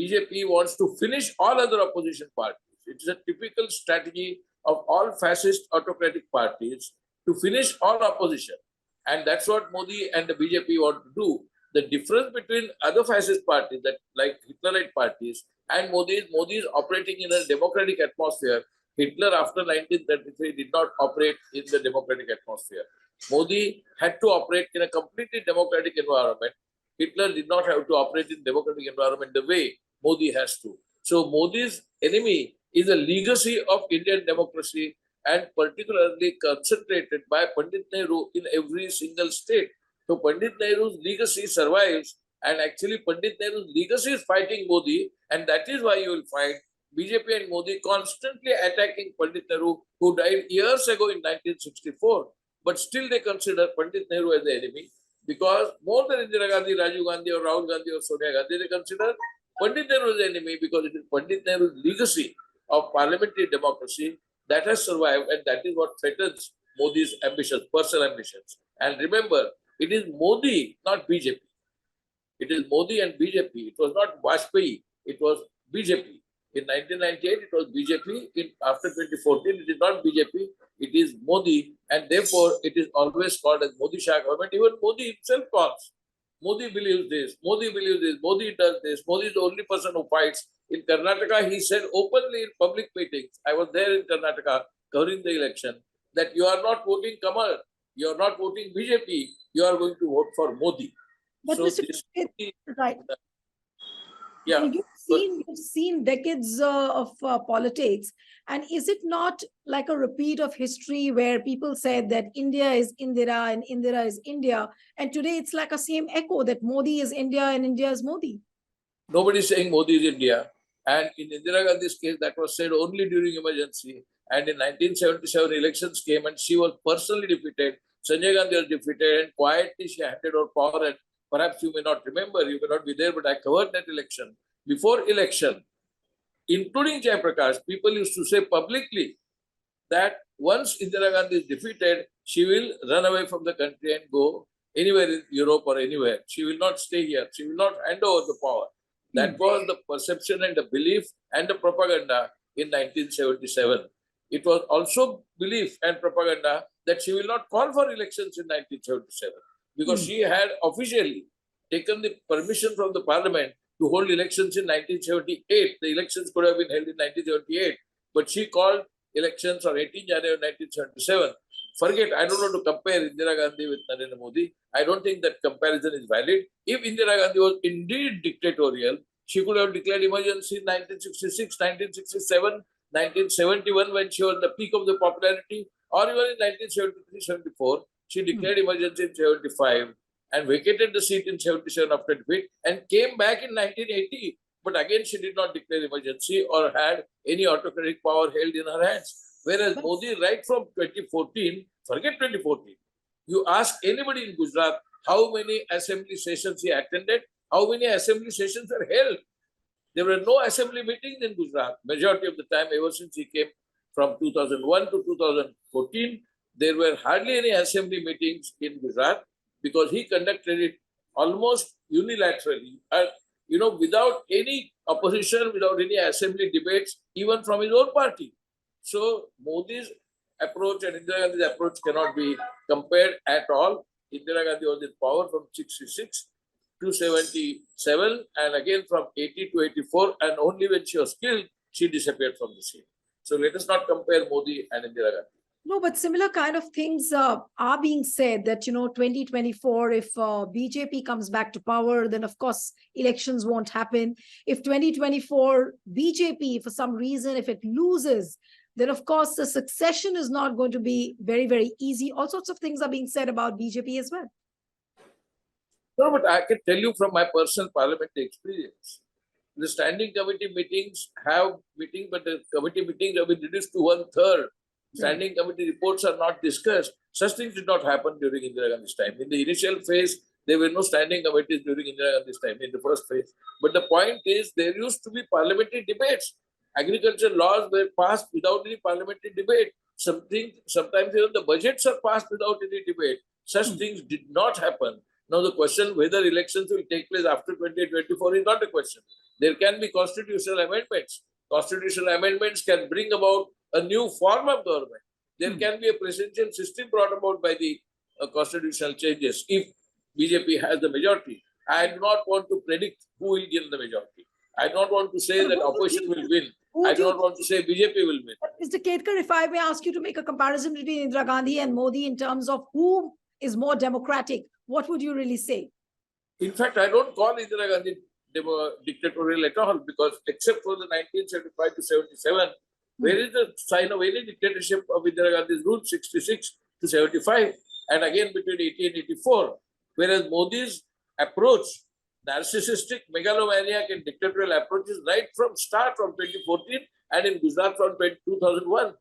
BJP wants to finish all other opposition parties. It is a typical strategy of all fascist autocratic parties to finish all opposition. And that's what Modi and the BJP want to do. The difference between other fascist parties, that like Hitlerite parties, and Modi is operating in a democratic atmosphere. Hitler, after 1933, did not operate in the democratic atmosphere. Modi had to operate in a completely democratic environment. Hitler did not have to operate in democratic environment the way Modi has to. So Modi's enemy is a legacy of Indian democracy and particularly concentrated by Pandit Nehru in every single state. So Pandit Nehru's legacy survives, and actually Pandit Nehru's legacy is fighting Modi, and that is why you will find BJP and Modi constantly attacking Pandit Nehru, who died years ago in 1964. But still they consider Pandit Nehru as the enemy, because more than Indira Gandhi, Rajiv Gandhi or Rahul Gandhi or Sonia Gandhi, they consider Pandit Nehru as the enemy because it is Pandit Nehru's legacy of parliamentary democracy that has survived, and that is what threatens Modi's ambitions, personal ambitions. And remember, it is Modi, not BJP. It is Modi and BJP. It was not Vajpayee, it was BJP. In 1998, it was BJP. After 2014, it is not BJP, it is Modi, and therefore it is always called as Modi Shah government. Even Modi himself calls. Modi believes this, Modi believes this, Modi does this, Modi is the only person who fights. In Karnataka, he said openly in public meetings, I was there in Karnataka covering the election, that you are not voting Kamal, you are not voting BJP, you are going to vote for Modi. But so Mr. Right. Yeah. You've seen decades of politics, and is it not like a repeat of history where people said that India is Indira and Indira is India, and today it's like a same echo that Modi is India and India is Modi? Nobody is saying Modi is India, and in Indira Gandhi's case, that was said only during emergency. And in 1977, elections came, and she was personally defeated. Sanjay Gandhi was defeated, and quietly she handed over power. And perhaps you may not remember, you may not be there, but I covered that election. Before election, including Jayaprakash, people used to say publicly that once Indira Gandhi is defeated, she will run away from the country and go anywhere in Europe or anywhere. She will not stay here. She will not hand over the power. That was the perception and the belief and the propaganda in 1977. It was also belief and propaganda that she will not call for elections in 1977 because she had officially taken the permission from the parliament to hold elections in 1978. The elections could have been held in 1978, but she called elections on 18 January 1977. Forget, I don't want to compare Indira Gandhi with Narendra Modi. I don't think that comparison is valid. If Indira Gandhi was indeed dictatorial, she could have declared emergency in 1966, 1967, 1971 when she was at the peak of the popularity, or even in 1973-74. She declared emergency in 75 and vacated the seat in 77 after defeat and came back in 1980. But again, she did not declare emergency or had any autocratic power held in her hands. Whereas Modi, right from 2014, forget 2014, you ask anybody in Gujarat how many assembly sessions he attended, how many assembly sessions were held. There were no assembly meetings in Gujarat. Majority of the time, ever since he came from 2001 to 2014, there were hardly any assembly meetings in Gujarat because he conducted it almost unilaterally, without any opposition, without any assembly debates, even from his own party. So Modi's approach and Indira Gandhi's approach cannot be compared at all. Indira Gandhi was in power from 66 to 77 and again from 80 to 84, and only when she was killed, she disappeared from the scene. So let us not compare Modi and Indira Gandhi. No, but similar kind of things are being said that, 2024, if BJP comes back to power, then of course elections won't happen. If 2024 BJP, for some reason, if it loses, then of course the succession is not going to be very, very easy. All sorts of things are being said about BJP as well. No, but I can tell you from my personal parliamentary experience, the standing committee meetings have meetings, but the committee meetings have been reduced to 1/3. Standing committee reports are not discussed. Such things did not happen during Indira Gandhi's time. In the initial phase, there were no standing committees during Indira Gandhi's time in the first phase. But the point is, there used to be parliamentary debates. Agriculture laws were passed without any parliamentary debate. Sometimes even the budgets are passed without any debate. Such things did not happen. Now, the question whether elections will take place after 2024 is not a question. There can be constitutional amendments. Constitutional amendments can bring about a new form of government. There can be a presidential system brought about by the constitutional changes if BJP has the majority. I do not want to predict who will gain the majority. I don't want to say that opposition will win. I do not want to say BJP will win. Mr. Ketkar, if I may ask you to make a comparison between Indira Gandhi and Modi in terms of who is more democratic, what would you really say? In fact, I don't call Indira Gandhi dictatorial at all, because except for the 1975 to 77, where is the sign of any dictatorship of Indira Gandhi's rule 66 to 75, and again between 80 and 84, whereas Modi's approach, narcissistic, megalomaniac and dictatorial approaches right from start from 2014 and in Gujarat from 2001,